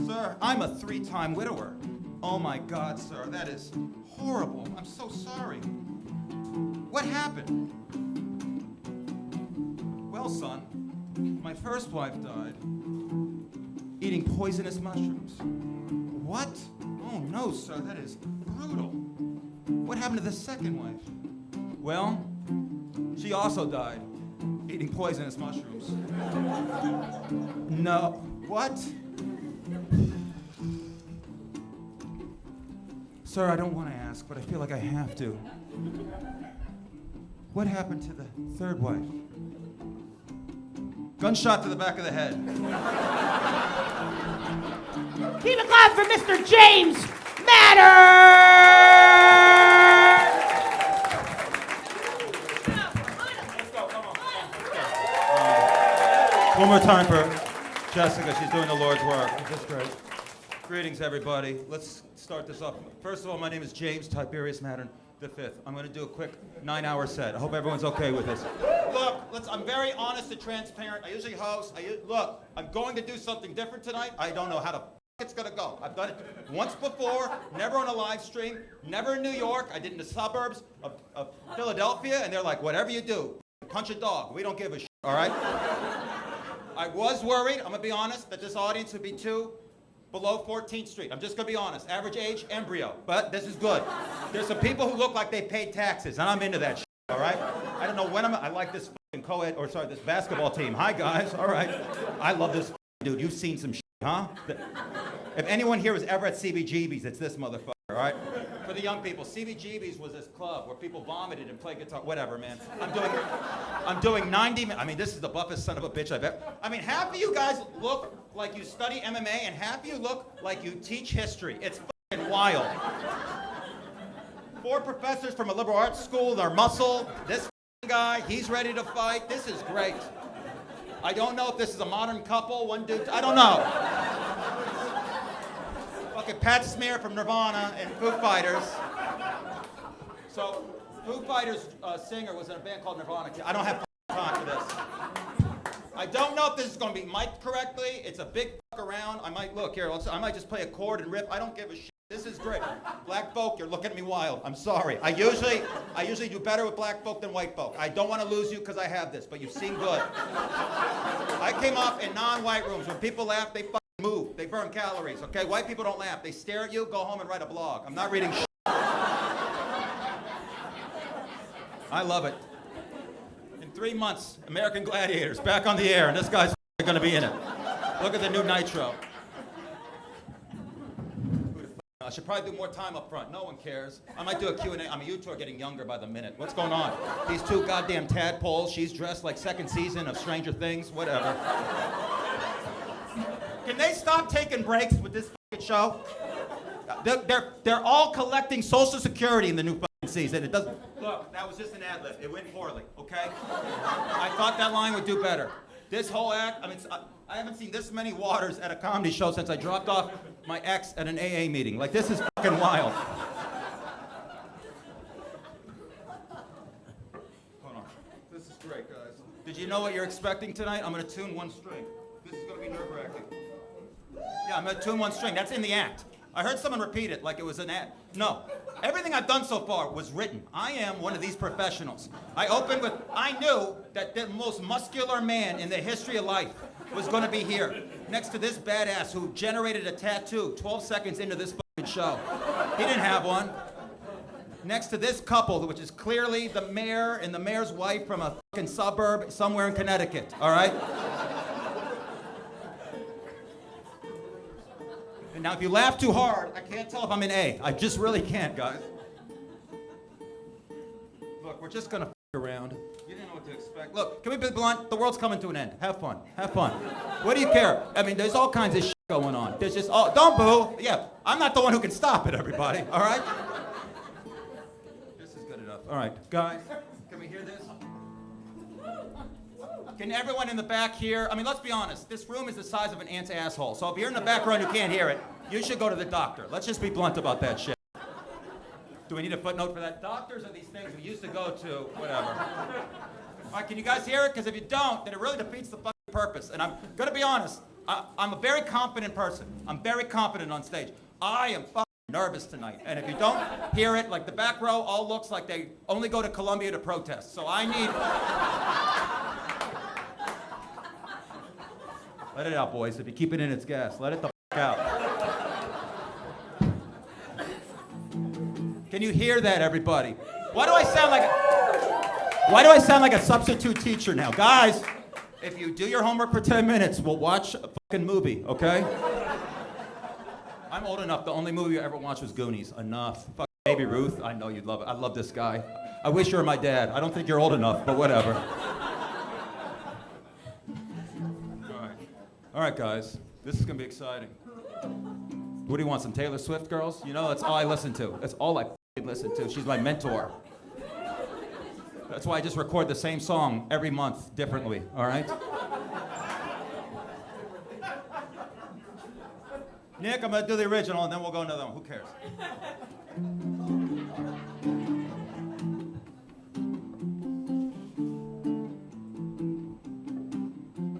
Sir, I'm a 3-time widower. Oh my God, sir, that is horrible. I'm so sorry. What happened? Well, son, my first wife died eating poisonous mushrooms. What? Oh no, sir, that is brutal. What happened to the second wife? Well, she also died eating poisonous mushrooms. No. What? Sir, I don't want to ask, but I feel like I have to. What happened to the third wife? Gunshot to the back of the head. Keep it loud for Mr. James Mattern! Let's go, come on. One more time for Jessica. She's doing the Lord's work. That's great. Greetings, everybody. Let's start this off. First of all, my name is James Tiberius Mattern V. I'm going to do a quick 9-hour set. I hope everyone's okay with this. Look, I'm very honest and transparent. I usually host. Look, I'm going to do something different tonight. I don't know how the it's going to go. I've done it once before, never on a live stream, never in New York. I did it in the suburbs of Philadelphia, and they're like, whatever you do, punch a dog. We don't give a shit, all right? I was worried, I'm going to be honest, that this audience would be too below 14th Street. I'm just going to be honest. Average age, embryo. But this is good. There's some people who look like they paid taxes, and I'm into that shit, all right? I don't know when I like this co-ed, or sorry, this basketball team. Hi, guys. All right. I love this dude. You've seen some shit, huh? If anyone here was ever at CBGB's, it's this motherfucker, all right? For the young people, CBGB's was this club where people vomited and played guitar. Whatever, man. I'm doing 90 minutes. I mean, this is the buffest son of a bitch I've ever. I mean, half of you guys look like you study MMA, and half of you look like you teach history. It's fucking wild. 4 professors from a liberal arts school, they're muscle. This guy, he's ready to fight. This is great. I don't know if this is a modern couple, one dude, I don't know. Fucking Pat Smear from Nirvana and Foo Fighters. So, Foo Fighters singer was in a band called Nirvana. I don't have time for this. I don't know if this is going to be mic'd correctly. It's a big fuck around. I might, look here, I might just play a chord and rip. I don't give a shit. This is great. Black folk, you're looking at me wild. I'm sorry. I usually do better with black folk than white folk. I don't want to lose you because I have this, but you seem good. I came up in non-white rooms. When people laugh, they fucking move. They burn calories, okay? White people don't laugh. They stare at you, go home and write a blog. I'm not reading shit. I love it. In 3 months, American Gladiators back on the air, and this guy's going to be in it. Look at the new Nitro. I should probably do more time up front. No one cares. I might do a Q&A. I mean, you two are getting younger by the minute. What's going on? These 2 goddamn tadpoles. She's dressed like 2nd season of Stranger Things. Whatever. Can they stop taking breaks with this fucking show? They're all collecting Social Security in the new fucking season. It doesn't. Look, that was just an ad lib. It went poorly. Okay. I thought that line would do better. This whole act. I mean, I haven't seen this many waters at a comedy show since I dropped off my ex at an AA meeting. Like, this is fucking wild. Hold on. This is great, guys. Did you know what you're expecting tonight? I'm going to tune 1 string. This is going to be nerve-wracking. Yeah, I'm going to tune 1 string. That's in the act. I heard someone repeat it like it was an ad. No. Everything I've done so far was written. I am one of these professionals. I opened with, I knew that the most muscular man in the history of life was going to be here, next to this badass who generated a tattoo 12 seconds into this fucking show. He didn't have one. Next to this couple, which is clearly the mayor and the mayor's wife from a fucking suburb somewhere in Connecticut, all right? And now if you laugh too hard, I can't tell if I'm in A. I just really can't, guys. Look, we're just gonna around. You didn't know what to expect. Look, can we be blunt? The world's coming to an end. Have fun. Have fun. What do you care? I mean, there's all kinds of shit going on. There's just, oh, don't boo. Yeah, I'm not the one who can stop it, everybody. All right? This is good enough. All right, guys, can we hear this? Can everyone in the back hear? I mean, let's be honest. This room is the size of an ant's asshole. So if you're in the back row and you can't hear it, you should go to the doctor. Let's just be blunt about that shit. Do we need a footnote for that? Doctors are these things we used to go to, whatever. All right, can you guys hear it? Because if you don't, then it really defeats the fucking purpose. And I'm going to be honest. I'm a very confident person. I'm very confident on stage. I am fucking nervous tonight. And if you don't hear it, like the back row all looks like they only go to Columbia to protest. So I need... Let it out, boys. If you keep it in, it's gas. Let it the fuck out. Can you hear that, everybody? Why do I sound like a substitute teacher now? Guys, if you do your homework for 10 minutes, we'll watch a fucking movie, okay? I'm old enough. The only movie I ever watched was Goonies. Enough. Fuck Baby Ruth. I know you'd love it. I love this guy. I wish you were my dad. I don't think you're old enough, but whatever. All right, guys. This is going to be exciting. What do you want, some Taylor Swift girls? You know, that's all I listen to. That's all I listen to. She's my mentor. That's why I just record the same song every month differently, all right? Nick, I'm gonna do the original and then we'll go another one. Who cares?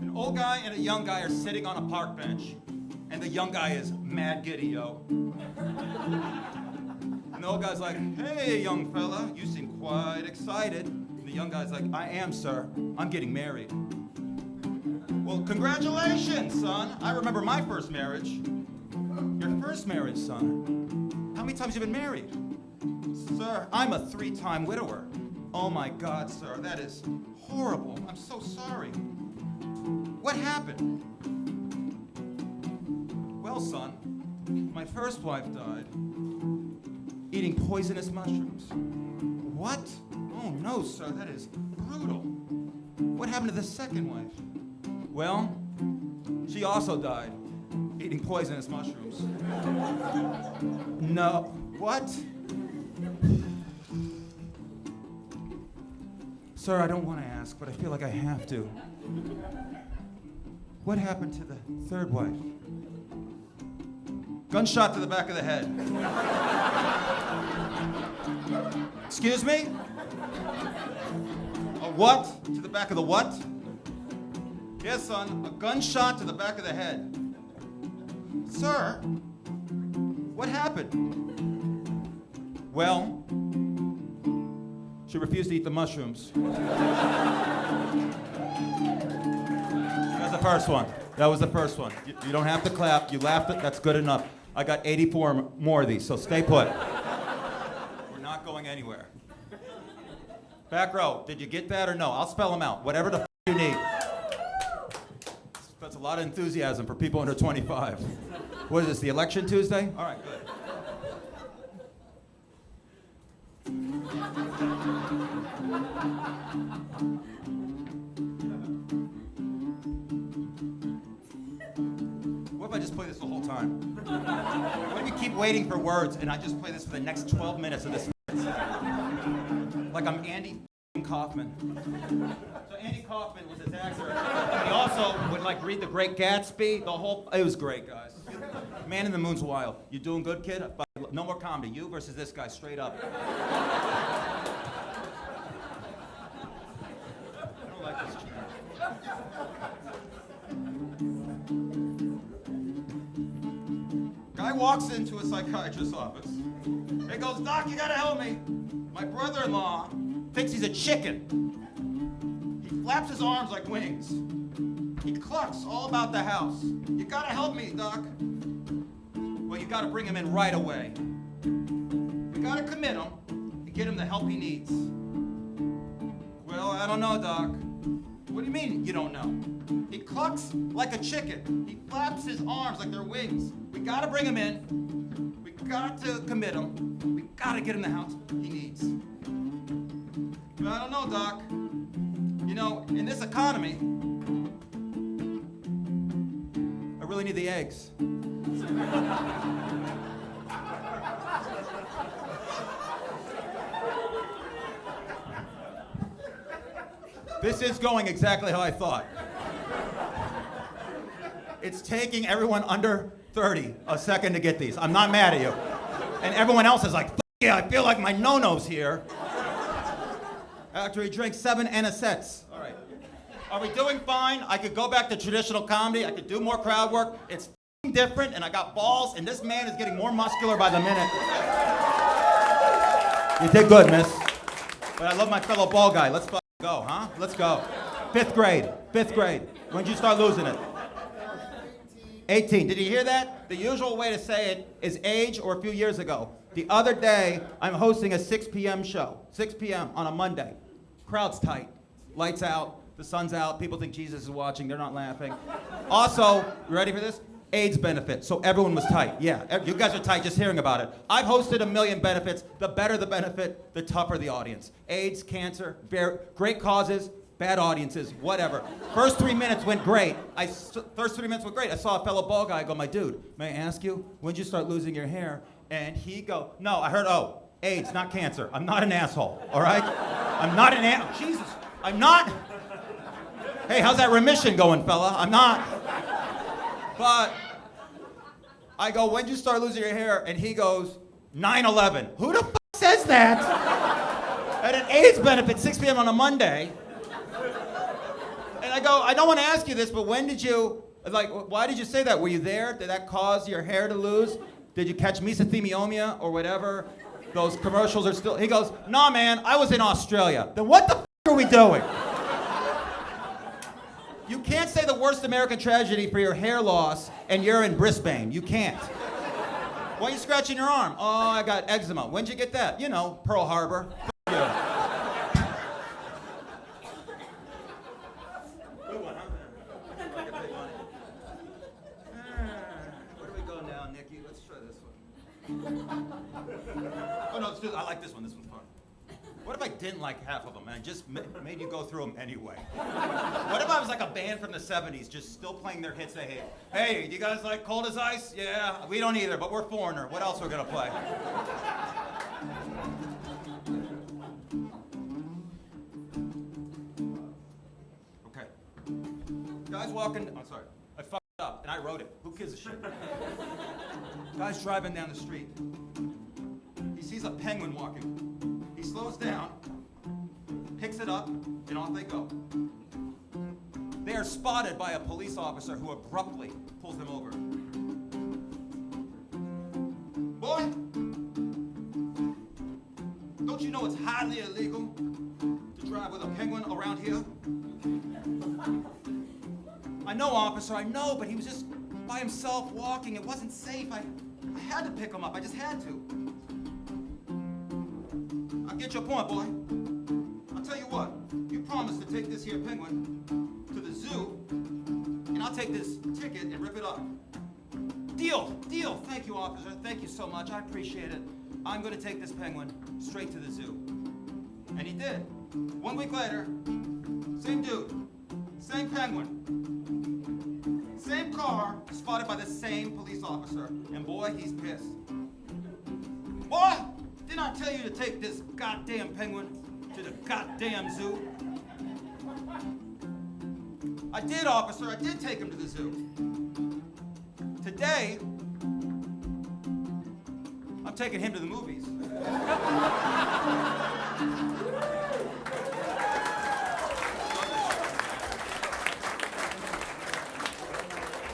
An old guy and a young guy are sitting on a park bench, and the young guy is mad giddy, yo. And the old guy's like, "Hey, young fella, you seem quite excited." And the young guy's like, "I am, sir. I'm getting married." "Well, congratulations, son. I remember my first marriage." "Your first marriage, son? How many times have you been married?" "Sir, I'm a 3-time widower." "Oh my God, sir, that is horrible. I'm so sorry. What happened?" "Well, son, my first wife died eating poisonous mushrooms." "What? Oh no, sir, that is brutal. What happened to the second wife?" "Well, she also died eating poisonous mushrooms." "No, what?" "Sir, I don't want to ask, but I feel like I have to. What happened to the third wife?" "Gunshot to the back of the head." "Excuse me? A what? To the back of the what?" "Yes, son, a gunshot to the back of the head." "Sir, what happened?" "Well, she refused to eat the mushrooms." That was the first one. That was the first one. You don't have to clap. You laughed. That's good enough. I got 84 more of these, so stay put. We're not going anywhere. Back row, did you get that or no? I'll spell them out. Whatever the you need. That's a lot of enthusiasm for people under 25. What is this, the election Tuesday? All right, good. What if I just play this the whole time? What if you keep waiting for words and I just play this for the next 12 minutes of this? Like I'm Andy Kaufman. So Andy Kaufman was his actor. He also would like read The Great Gatsby. It was great, guys. Man in the Moon's wild. You doing good, kid? No more comedy. You versus this guy, straight up. I don't like this chair. Guy walks into a psychiatrist's office. He goes, "Doc, you gotta help me. My brother-in-law thinks he's a chicken. He flaps his arms like wings. He clucks all about the house. You gotta help me, Doc." "Well, you gotta bring him in right away. We gotta commit him and get him the help he needs." "Well, I don't know, Doc." "What do you mean you don't know? He clucks like a chicken. He flaps his arms like they're wings. We gotta bring him in. We got to commit him. We gotta get him the help he needs." "Well, I don't know, Doc. You know, in this economy, I really need the eggs." This is going exactly how I thought. It's taking everyone under 30 a second to get these. I'm not mad at you. And everyone else is like, "Yeah, I feel like my no-no's here." After he drinks 7 anisets. All Are we doing fine? I could go back to traditional comedy. I could do more crowd work. It's different, and I got balls, and this man is getting more muscular by the minute. You did good, miss. But I love my fellow ball guy. Let's go, huh? Let's go. Fifth grade. When did you start losing it? 18. Did you hear that? The usual way to say it is age or a few years ago. The other day, I'm hosting a 6 p.m. show. 6 p.m. on a Monday. Crowd's tight. Lights out. The sun's out. People think Jesus is watching. They're not laughing. Also, you ready for this? AIDS benefit. So everyone was tight. Yeah, you guys are tight just hearing about it. I've hosted a million benefits. The better the benefit, the tougher the audience. AIDS, cancer, great causes, bad audiences, whatever. First 3 minutes went great. I saw a fellow ball guy. I go, my dude, may I ask you, when did you start losing your hair? And he go, no, I heard, AIDS, not cancer. I'm not an asshole, all right? I'm not an asshole. Jesus, I'm not. Hey, how's that remission going, fella? I'm not. But I go, when did you start losing your hair? And he goes, 9/11. Who the f*** says that at an AIDS benefit, 6 p.m. on a Monday? And I go, I don't want to ask you this, but when did you, why did you say that? Were you there? Did that cause your hair to lose? Did you catch mesothelioma or whatever? Those commercials are still, he goes, nah, man, I was in Australia. Then what the f*** are we doing? You can't say the worst American tragedy for your hair loss and you're in Brisbane. You can't. Why are you scratching your arm? Oh, I got eczema. When'd you get that? You know, Pearl Harbor. Good one, huh? Where do we go now, Nikki? Let's try this one. Oh, no, let's do, I like this one. This one's fun. What if I didn't like half of them and I just made you go through them anyway? What if I was like a band from the 70s just still playing their hits they hate? Hey, do you guys like Cold as Ice? Yeah, we don't either, but we're Foreigner. What else we're gonna play? Okay. Guys walking, I'm sorry, I fucked it up and I wrote it. Who gives a shit? Guy's driving down the street. He sees a penguin walking. He slows down, picks it up, and off they go. They are spotted by a police officer who abruptly pulls them over. Boy, don't you know it's highly illegal to drive with a penguin around here? I know, officer, I know, but he was just by himself walking. It wasn't safe. I had to pick him up. I just had to. I get your point, boy. I'll tell you what. You promised to take this here penguin to the zoo, and I'll take this ticket and rip it up. Deal. Thank you, officer. Thank you so much. I appreciate it. I'm going to take this penguin straight to the zoo. And he did. 1 week later, same dude, same penguin, same car, spotted by the same police officer. And boy, he's pissed. Boy! Didn't I tell you to take this goddamn penguin to the goddamn zoo? I did, officer. I did take him to the zoo. Today, I'm taking him to the movies.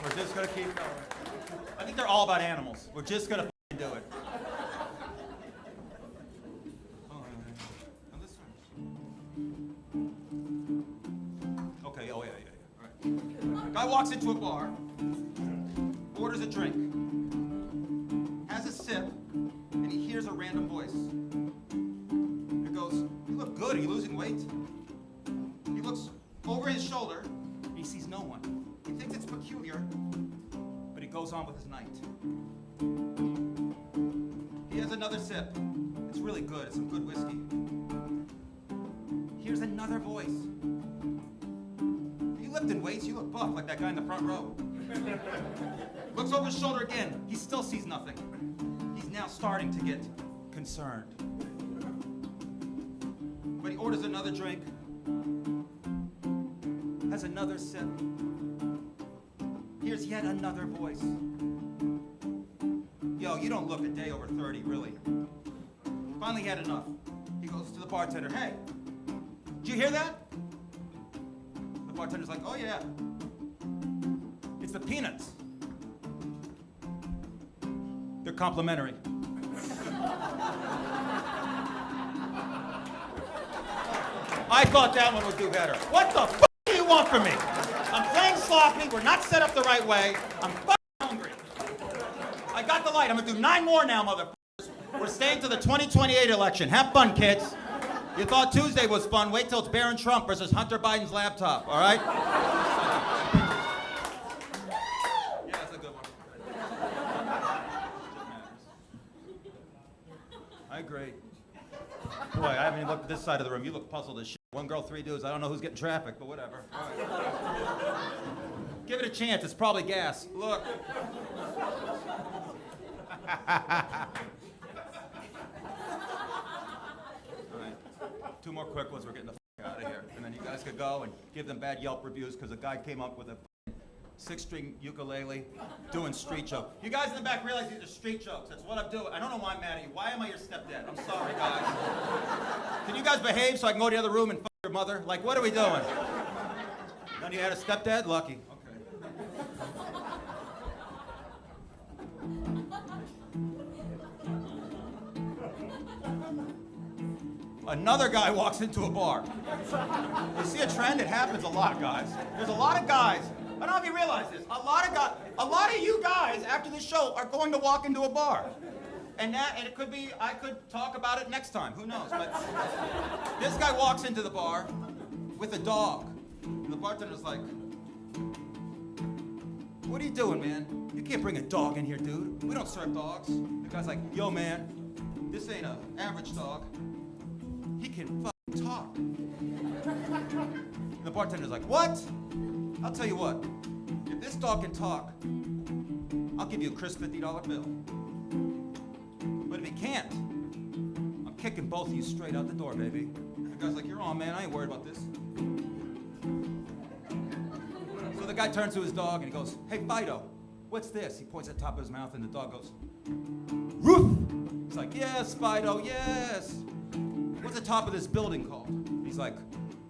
We're just gonna keep going. I think they're all about animals. We're just gonna do it. Guy walks into a bar, orders a drink, has a sip, and he hears a random voice. It goes, "You look good. Are you losing weight?" He looks over his shoulder, and he sees no one. He thinks it's peculiar, but he goes on with his night. He has another sip. It's really good. It's some good whiskey. Here's another voice. Lifting weights, you look buff like that guy in the front row. Looks over his shoulder again. He still sees nothing. He's now starting to get concerned. But he orders another drink, has another sip. Here's yet another voice. Yo, you don't look a day over 30, really. Finally, he had enough. He goes to the bartender. Hey, did you hear that? The bartender's like, oh yeah, it's the peanuts. They're complimentary. I thought that one would do better. What the f*** do you want from me? I'm playing sloppy, we're not set up the right way, I'm f***ing hungry. I got the light, I'm gonna do 9 more now, motherfuckers. We're staying to the 2028 election. Have fun, kids. You thought Tuesday was fun, wait till it's Barron Trump versus Hunter Biden's laptop, all right? Yeah, that's a good one. I agree. Boy, I haven't even looked at this side of the room. You look puzzled as shit. 1 girl, 3 dudes. I don't know who's getting traffic, but whatever. All right. Give it a chance. It's probably gas. Look. All right. 2 more quick ones. We're getting the f*** out of here. And then you guys could go and give them bad Yelp reviews because a guy came up with a 6-string ukulele doing street jokes. You guys in the back realize these are street jokes. That's what I'm doing. I don't know why I'm mad at you. Why am I your stepdad? I'm sorry, guys. Can you guys behave so I can go to the other room and f*** your mother? Like, what are we doing? None of you had a stepdad? Lucky. Another guy walks into a bar. You see a trend? It happens a lot, guys. There's a lot of guys. I don't know if you realize this. A lot of you guys after this show are going to walk into a bar. And it could be, I could talk about it next time. Who knows? But this guy walks into the bar with a dog. And the bartender's like, what are you doing, man? You can't bring a dog in here, dude. We don't serve dogs. The guy's like, yo, man, this ain't an average dog. He can fucking talk. And the bartender's like, what? I'll tell you what. If this dog can talk, I'll give you a crisp $50 bill. But if he can't, I'm kicking both of you straight out the door, baby. The guy's like, you're on, man. I ain't worried about this. So the guy turns to his dog and he goes, hey, Fido, what's this? He points at the top of his mouth and the dog goes, roof. He's like, yes, Fido, yes. What's the top of this building called? He's like,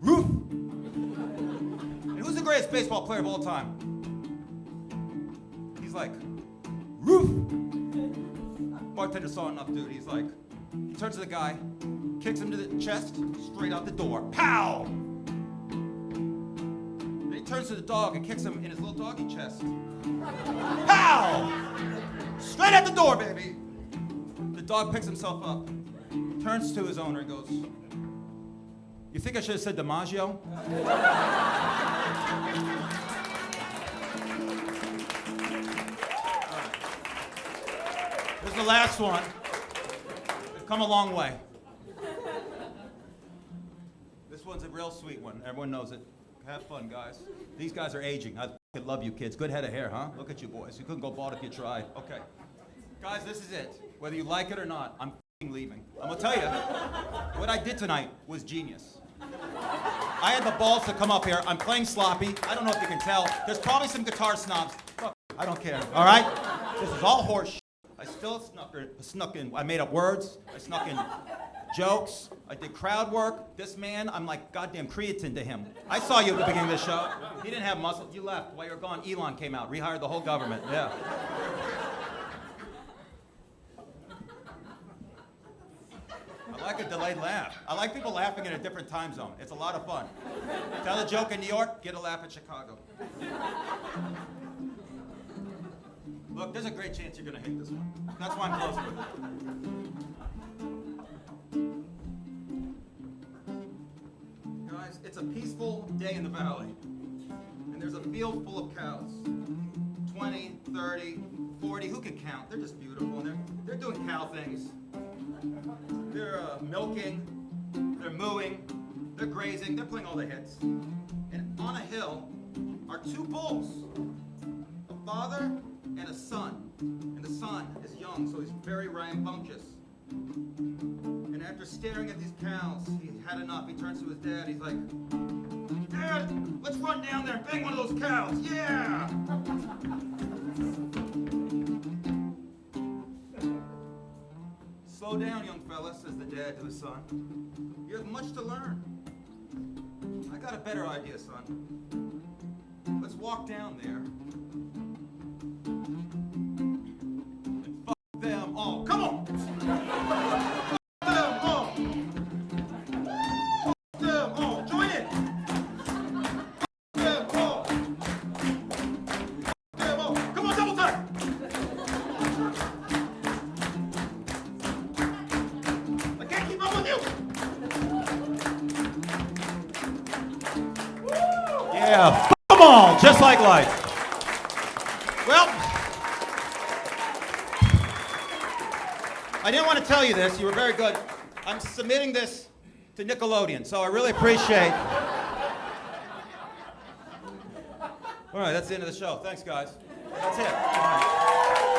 roof. And who's the greatest baseball player of all time? He's like, roof. Bartender saw enough, dude. He's like, he turns to the guy, kicks him to the chest, straight out the door. Pow! Then he turns to the dog and kicks him in his little doggy chest. Pow! Straight out the door, baby. The dog picks himself up, turns to his owner and goes, you think I should have said DiMaggio? This is the last one. We've come a long way. This one's a real sweet one. Everyone knows it. Have fun, guys. These guys are aging. I love you, kids. Good head of hair, huh? Look at you, boys. You couldn't go bald if you tried. Okay. Guys, this is it. Whether you like it or not, I'm leaving. I'm gonna tell you, what I did tonight was genius. I had the balls to come up here. I'm playing sloppy. I don't know if you can tell. There's probably some guitar snobs. Fuck, I don't care, all right? This is all horse shit. I still snuck in. I made up words. I snuck in jokes. I did crowd work. This man, I'm like goddamn creatine to him. I saw you at the beginning of the show. He didn't have muscle. You left. While you were gone, Elon came out, rehired the whole government. Yeah. I like a delayed laugh. I like people laughing in a different time zone. It's a lot of fun. Tell a joke in New York, get a laugh in Chicago. Look, there's a great chance you're gonna hate this one. That's why I'm closing with it. Guys, it's a peaceful day in the valley. And there's a field full of cows. 20, 30, 40, who can count? They're just beautiful. They're doing cow things. They're milking, they're mooing, they're grazing, they're playing all the hits. And on a hill are 2 bulls, a father and a son. And the son is young, so he's very rambunctious. And after staring at these cows, he had enough. He turns to his dad, he's like, Dad, let's run down there and bang one of those cows, yeah! Slow down, young fella, says the dad to his son. You have much to learn. I I got a better idea, son. Let's walk down there and fuck them all. Come on! Fuck them all! Fuck them all! Join in! Fuck them all! Fuck them all! Come on, double time! I can't keep up with you! Yeah, f them all, just like life. Well, I didn't want to tell you this. You were very good. I'm submitting this to Nickelodeon, so I really appreciate. All right, that's the end of the show. Thanks, guys. That's it. All right.